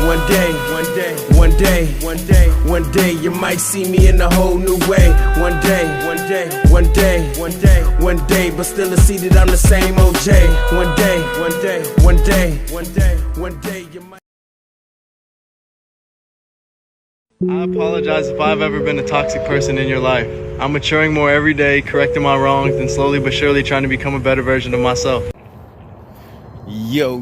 One day, you might see me in a whole new way. One day, but still I see that I'm the same OJ. One day, you might. I apologize if I've ever been a toxic person in your life. I'm maturing more every day, correcting my wrongs, and slowly but surely trying to become a better version of myself. Yo,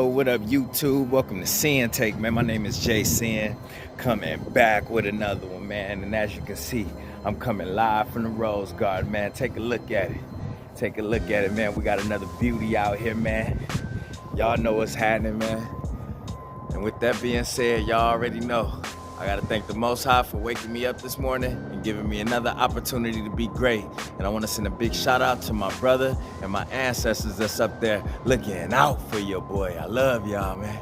what up YouTube? Welcome to Sinn-Take, man. My name is Sin, coming back with another one, man. And as you can see, I'm coming live from the Rose Garden, man. Take a look at it, man. We got another beauty out here, man. Y'all know what's happening, man. And with that being said, y'all already know I gotta thank the Most High for waking me up this morning and giving me another opportunity to be great. And I wanna send a big shout out to my brother and my ancestors that's up there looking out for your boy. I love y'all, man.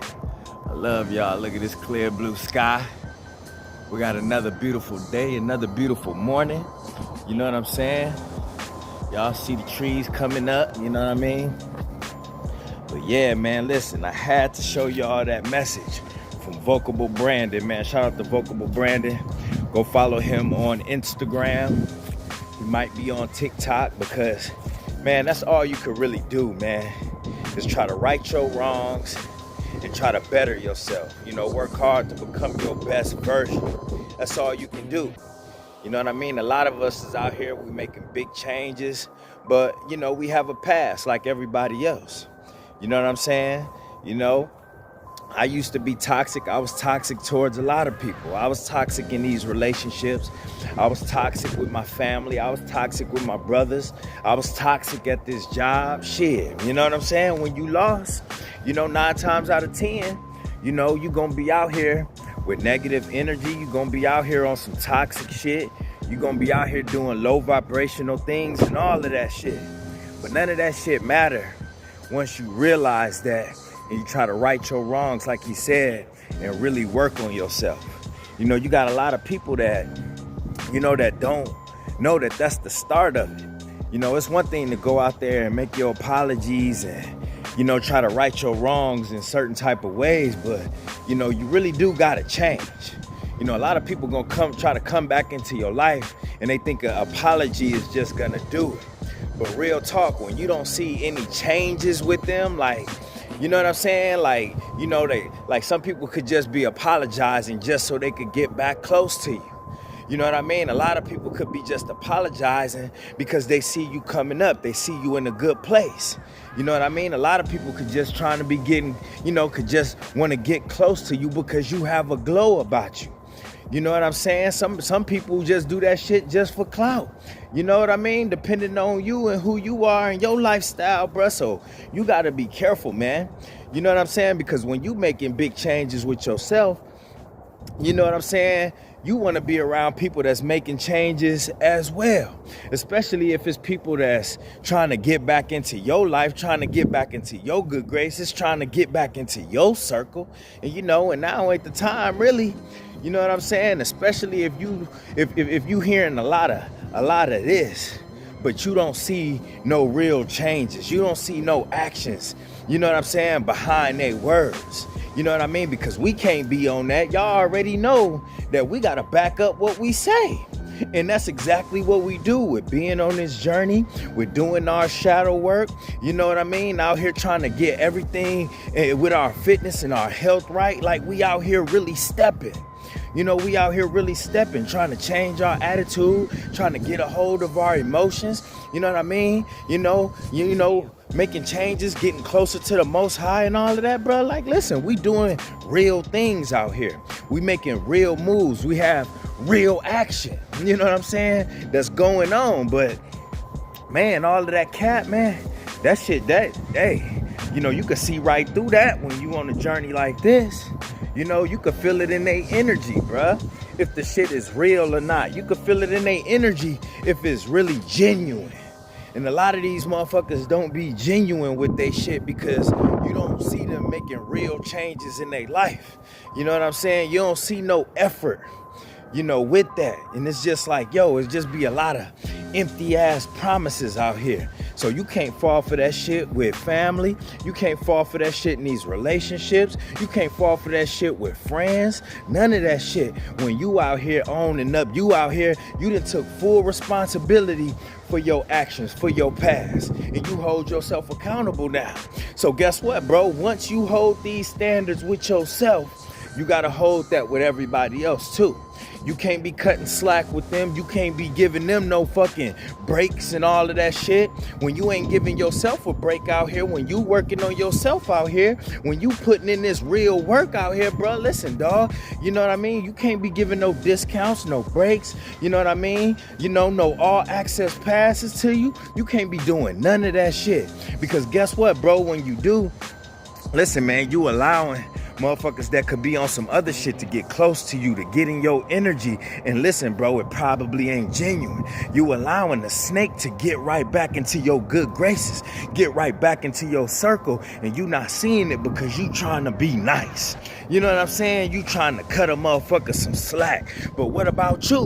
I love y'all. Look at this clear blue sky. We got another beautiful day, another beautiful morning. You know what I'm saying? Y'all see the trees coming up, you know what I mean? But yeah, man, listen, I had to show y'all that message from Vocable Brandon, man. Shout out to Vocable Brandon. Go follow him on Instagram. He might be on TikTok because, man, that's all you could really do, man, is try to right your wrongs and try to better yourself. You know, work hard to become your best version. That's all you can do. You know what I mean? A lot of us is out here, we making big changes, but, you know, we have a past like everybody else. You know what I'm saying? You know, I used to be toxic. I was toxic towards a lot of people. I was toxic in these relationships. I was toxic with my family. I was toxic with my brothers. I was toxic at this job. Shit, you know what I'm saying? When you lost, you know, 9 times out of 10, you know, you're gonna be out here with negative energy. You're gonna be out here on some toxic shit. You're gonna be out here doing low vibrational things and all of that shit. But none of that shit matter once you realize that and you try to right your wrongs, like he said, and really work on yourself. You know, you got a lot of people that, you know, that don't know that that's the start of it. You know, it's one thing to go out there and make your apologies and, you know, try to right your wrongs in certain type of ways, but, you know, you really do gotta change. You know, a lot of people gonna try to come back into your life and they think an apology is just gonna do it. But real talk, when you don't see any changes with them, like, you know what I'm saying? Like, you know, like some people could just be apologizing just so they could get back close to you. You know what I mean? A lot of people could be just apologizing because they see you coming up. They see you in a good place. You know what I mean? A lot of people could just trying to be getting, you know, could just want to get close to you because you have a glow about you. You know what I'm saying? Some people just do that shit just for clout. You know what I mean? Depending on you and who you are and your lifestyle, bruh. So you got to be careful, man. You know what I'm saying? Because when you making big changes with yourself, you know what I'm saying? You want to be around people that's making changes as well, especially if it's people that's trying to get back into your life, trying to get back into your good graces, trying to get back into your circle. And, you know, and now ain't the time really. You know what I'm saying? Especially if you hearing a lot of this, but you don't see no real changes. You don't see no actions. You know what I'm saying? Behind their words. You know what I mean? Because we can't be on that. Y'all already know that we got to back up what we say. And that's exactly what we do with being on this journey. We're doing our shadow work. You know what I mean? Out here trying to get everything with our fitness and our health right. Like we out here really stepping. You know, we out here really stepping, trying to change our attitude, trying to get a hold of our emotions. You know what I mean? You know, making changes, getting closer to the Most High and all of that, bro. Like, listen, we doing real things out here. We making real moves. We have real action. You know what I'm saying? That's going on. But, man, all of that cap, man, that shit, hey, you know, you can see right through that when you on a journey like this. You know, you can feel it in their energy, bruh. If the shit is real or not. You can feel it in their energy if it's really genuine. And a lot of these motherfuckers don't be genuine with their shit because you don't see them making real changes in their life. You know what I'm saying? You don't see no effort, you know, with that. And it's just like, yo, it's just be a lot of empty ass promises out here. So you can't fall for that shit with family. You can't fall for that shit in these relationships. You can't fall for that shit with friends. None of that shit. When you out here owning up, you out here, you done took full responsibility for your actions, for your past, and you hold yourself accountable now. So guess what, bro? Once you hold these standards with yourself, you gotta hold that with everybody else too. You can't be cutting slack with them. You can't be giving them no fucking breaks and all of that shit. When you ain't giving yourself a break out here, when you working on yourself out here, when you putting in this real work out here, bro, listen, dog, you know what I mean? You can't be giving no discounts, no breaks, you know what I mean? You know, no all access passes to you. You can't be doing none of that shit. Because guess what, bro, when you do, listen, man, you allowing motherfuckers that could be on some other shit to get close to you, to get in your energy. And listen, bro, it probably ain't genuine. You allowing the snake to get right back into your good graces, get right back into your circle, and you not seeing it because you trying to be nice. You know what I'm saying? You trying to cut a motherfucker some slack. But what about you?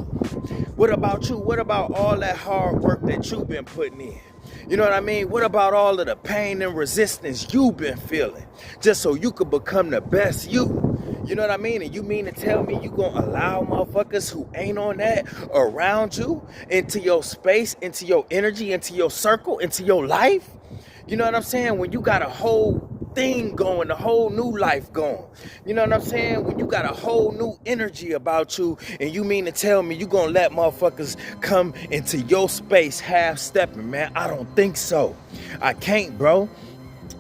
What about you? What about all that hard work that you've been putting in? You know what I mean? What about all of the pain and resistance you've been feeling just so you could become the best you? You know what I mean? And you mean to tell me you gonna allow motherfuckers who ain't on that around you into your space, into your energy, into your circle, into your life? You know what I'm saying? When you got a whole thing going, a whole new life going. You know what I'm saying? When you got a whole new energy about you, and you mean to tell me you gonna let motherfuckers come into your space half-stepping, man? I don't think so. I can't, bro.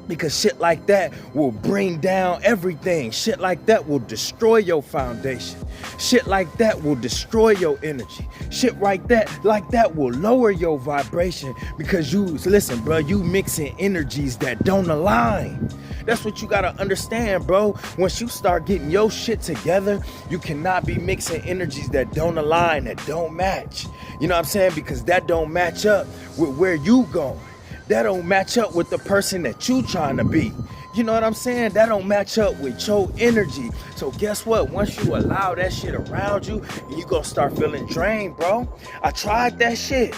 Because shit like that will bring down everything. Shit like that will destroy your foundation. Shit like that will destroy your energy. Shit like that will lower your vibration because you, listen, bro, you mixing energies that don't align. That's what you gotta understand, bro. Once you start getting your shit together, you cannot be mixing energies that don't align, that don't match. You know what I'm saying? Because that don't match up with where you going. That don't match up with the person that you trying to be. You know what I'm saying? That don't match up with your energy. So guess what? Once you allow that shit around you, you gonna start feeling drained, bro. I tried that shit.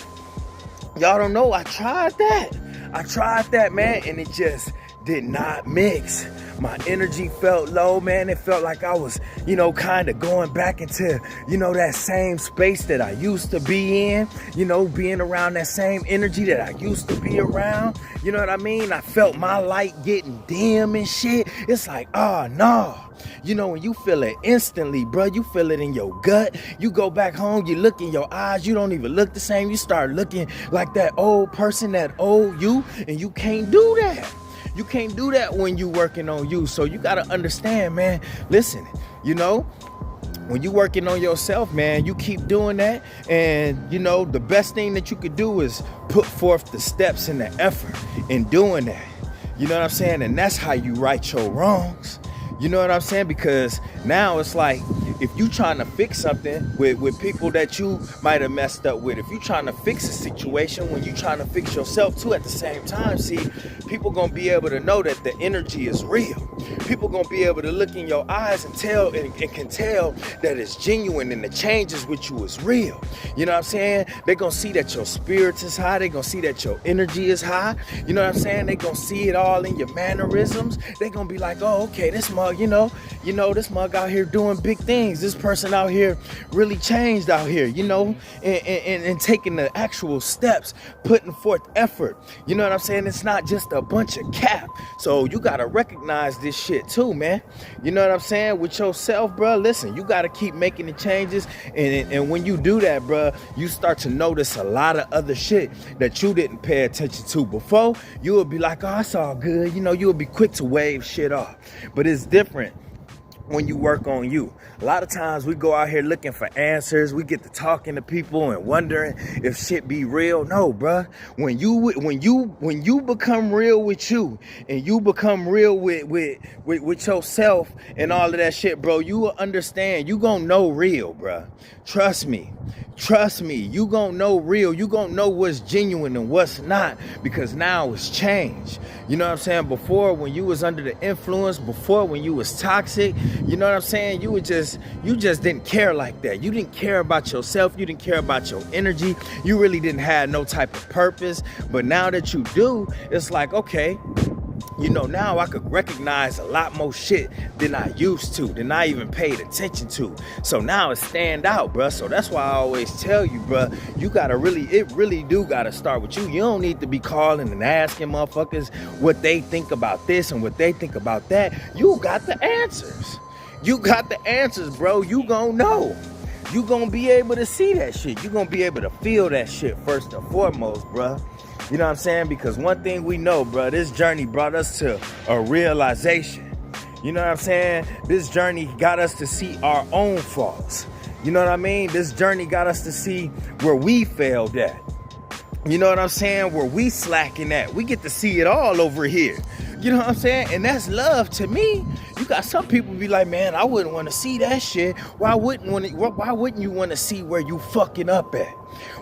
Y'all don't know, I tried that, man, and it just did not mix. My energy felt low, man. It felt like I was, you know, kind of going back into, you know, that same space that I used to be in, you know, being around that same energy that I used to be around. You know what I mean? I felt my light getting dim and shit. It's like, oh, no. You know, when you feel it instantly, bro, you feel it in your gut. You go back home, you look in your eyes, you don't even look the same. You start looking like that old person, that old you, and you can't do that. You can't do that when you working on you. So you got to understand, man, listen, you know, when you working on yourself, man, you keep doing that. And, you know, the best thing that you could do is put forth the steps and the effort in doing that. You know what I'm saying? And that's how you right your wrongs. You know what I'm saying? Because now it's like, if you trying to fix something with people that you might have messed up with, if you trying to fix a situation when you trying to fix yourself too at the same time, see, people gonna be able to know that the energy is real. People gonna be able to look in your eyes and tell and can tell that it's genuine and the changes with you is real. You know what I'm saying? They gonna see that your spirits is high. They gonna see that your energy is high. You know what I'm saying? They gonna see it all in your mannerisms. They gonna be like, oh, okay, this mug, you know, this mug out here doing big things. This person out here really changed out here, you know, and taking the actual steps, putting forth effort. You know what I'm saying? It's not just a bunch of cap. So you got to recognize this shit too, man. You know what I'm saying? With yourself, bro, listen, you got to keep making the changes. And when you do that, bro, you start to notice a lot of other shit that you didn't pay attention to before. You would be like, oh, it's all good. You know, you would be quick to wave shit off. But it's different when you work on you. A lot of times we go out here looking for answers. We get to talking to people and wondering if shit be real. No, bruh. When you become real with you and you become real with yourself and all of that shit, bro, you will understand. You gonna know real, bruh. Trust me. Trust me, you gonna know real. You gonna know what's genuine and what's not, because now it's changed. You know what I'm saying? Before, when you was under the influence, before when you was toxic, you know what I'm saying? You just didn't care like that. You didn't care about yourself. You didn't care about your energy. You really didn't have no type of purpose. But now that you do, it's like, okay, you know, now I could recognize a lot more shit than I used to, than I even paid attention to. So now it stand out, bruh. So that's why I always tell you, bruh, you gotta it really do gotta start with you. You don't need to be calling and asking motherfuckers what they think about this and what they think about that. You got the answers. You got the answers, bro. You gonna know. You gonna be able to see that shit. You gonna be able to feel that shit first and foremost, bruh. You know what I'm saying? Because one thing we know, bro, this journey brought us to a realization. You know what I'm saying? This journey got us to see our own faults. You know what I mean? This journey got us to see where we failed at. You know what I'm saying? Where we slacking at. We get to see it all over here. You know what I'm saying? And that's love to me. You got some people be like, man, I wouldn't want to see that shit. Why wouldn't you want to see where you fucking up at?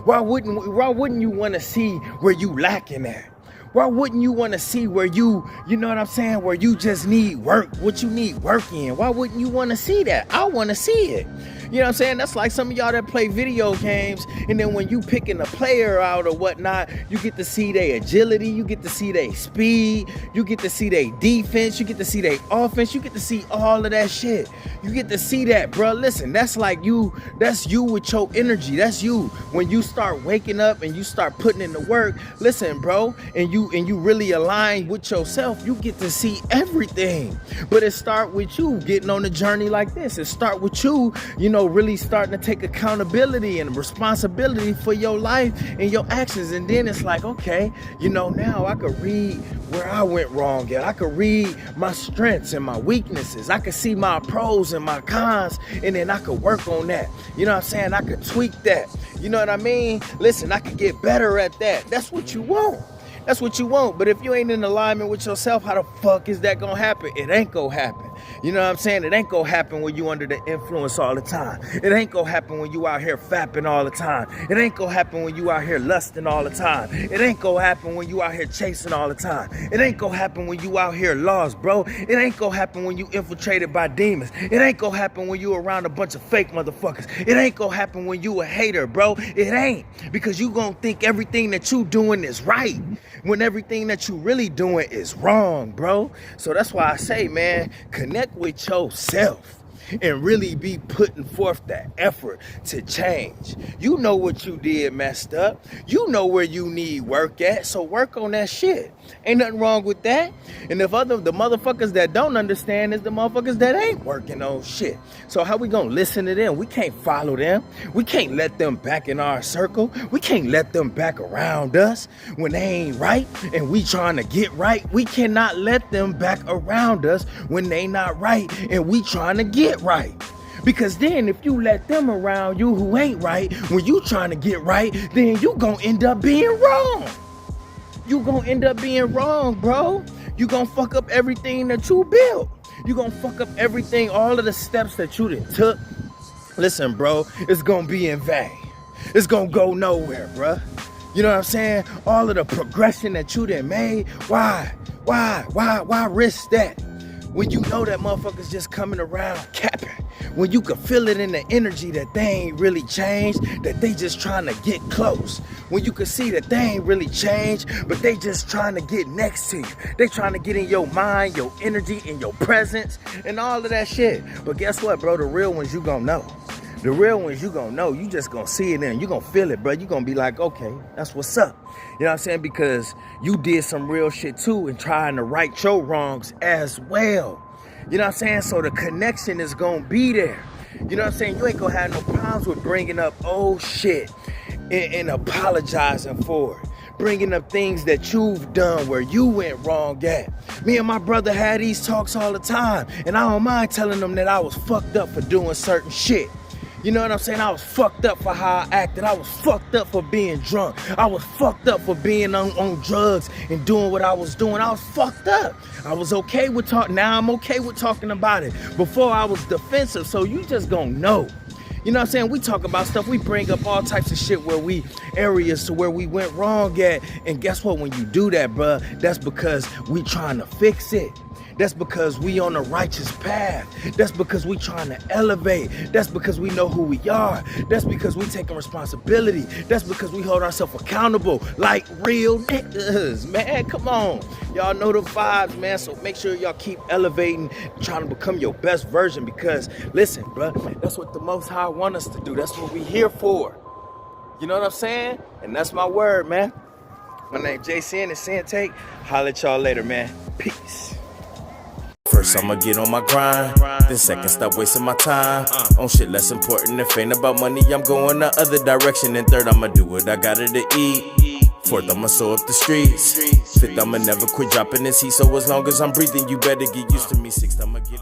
Why wouldn't you want to see where you lacking at? Why wouldn't you want to see where you know what I'm saying, where you just need work, what you need work in? Why wouldn't you want to see that? I want to see it. You know what I'm saying? That's like some of y'all that play video games, and then when you picking a player out or whatnot, you get to see their agility, you get to see their speed, you get to see their defense, you get to see their offense, you get to see all of that shit. You get to see that, bro. Listen, that's like you, that's you with your energy. That's you. When you start waking up and you start putting in the work, listen, bro, and you really align with yourself, you get to see everything. But it start with you getting on a journey like this. It start with you, you know, really starting to take accountability and responsibility for your life and your actions. And then it's like, okay, you know, now I could read where I went wrong at. I could read my strengths and my weaknesses. I could see my pros and my cons, and then I could work on that. You know what I'm saying? I could tweak that. You know what I mean? Listen, I could get better at that. That's what you want. That's what you want. But if you ain't in alignment with yourself, how the fuck is that gonna happen? It ain't gonna happen. You know what I'm saying? It ain't gonna happen when you under the influence all the time. It ain't gonna happen when you out here fapping all the time. It ain't gonna happen when you out here lusting all the time. It ain't gonna happen when you out here chasing all the time. It ain't gonna happen when you out here lost, bro. It ain't gonna happen when you infiltrated by demons. It ain't gonna happen when you around a bunch of fake motherfuckers. It ain't gonna happen when you a hater, bro. It ain't. Because you gonna think everything that you doing is right, when everything that you really doing is wrong, bro. So that's why I say, man, connect with yourself and really be putting forth that effort to change. You know what you did messed up. You know where you need work at, so work on that shit. Ain't nothing wrong with that. And if the motherfuckers that don't understand is the motherfuckers that ain't working on shit. So how we gonna listen to them? We can't follow them. We can't let them back in our circle. We can't let them back around us when they ain't right and we trying to get right. We cannot let them back around us when they not right and we trying to get right. Because then if you let them around you who ain't right, when you trying to get right, then you gonna end up being wrong. You gonna end up being wrong, bro. You gonna fuck up everything that you built. You gonna fuck up everything, all of the steps that you done took. Listen, bro, it's gonna be in vain. It's gonna go nowhere, bro. You know what I'm saying? All of the progression that you done made, why risk that? When you know that motherfuckers just coming around capping. When you can feel it in the energy that they ain't really changed, that they just trying to get close. When you can see that they ain't really changed, but they just trying to get next to you. They trying to get in your mind, your energy, and your presence, and all of that shit. But guess what, bro? The real ones you gonna know. The real ones you gonna know. You just gonna see it and you gonna feel it, bro. You gonna be like, okay, that's what's up. You know what I'm saying? Because you did some real shit too and trying to right your wrongs as well. You know what I'm saying? So the connection is gonna be there. You know what I'm saying? You ain't gonna have no problems with bringing up old shit and apologizing for it. Bringing up things that you've done where you went wrong at. Me and my brother had these talks all the time, and I don't mind telling them that I was fucked up for doing certain shit. You know what I'm saying? I was fucked up for how I acted. I was fucked up for being drunk. I was fucked up for being on drugs and doing what I was doing. I was fucked up. I was okay with talking. Now I'm okay with talking about it. Before I was defensive. So you just gonna know. You know what I'm saying? We talk about stuff. We bring up all types of shit areas to where we went wrong at. And guess what? When you do that, bruh, that's because we trying to fix it. That's because we on a righteous path. That's because we trying to elevate. That's because we know who we are. That's because we taking responsibility. That's because we hold ourselves accountable like real niggas, man. Come on. Y'all know the vibes, man. So make sure y'all keep elevating, trying to become your best version because, listen, bro, that's what the Most High want us to do. That's what we here for. You know what I'm saying? And that's my word, man. My name Jason and Sinn-Take. Holla at y'all later, man. Peace. First I'ma get on my grind, then second stop wasting my time on shit less important. If ain't about money, I'm going the other direction. And third, I'ma do what I gotta to eat. Fourth, I'ma sew up the streets. Fifth, I'ma never quit dropping this heat. So as long as I'm breathing, you better get used to me. Sixth, I'ma get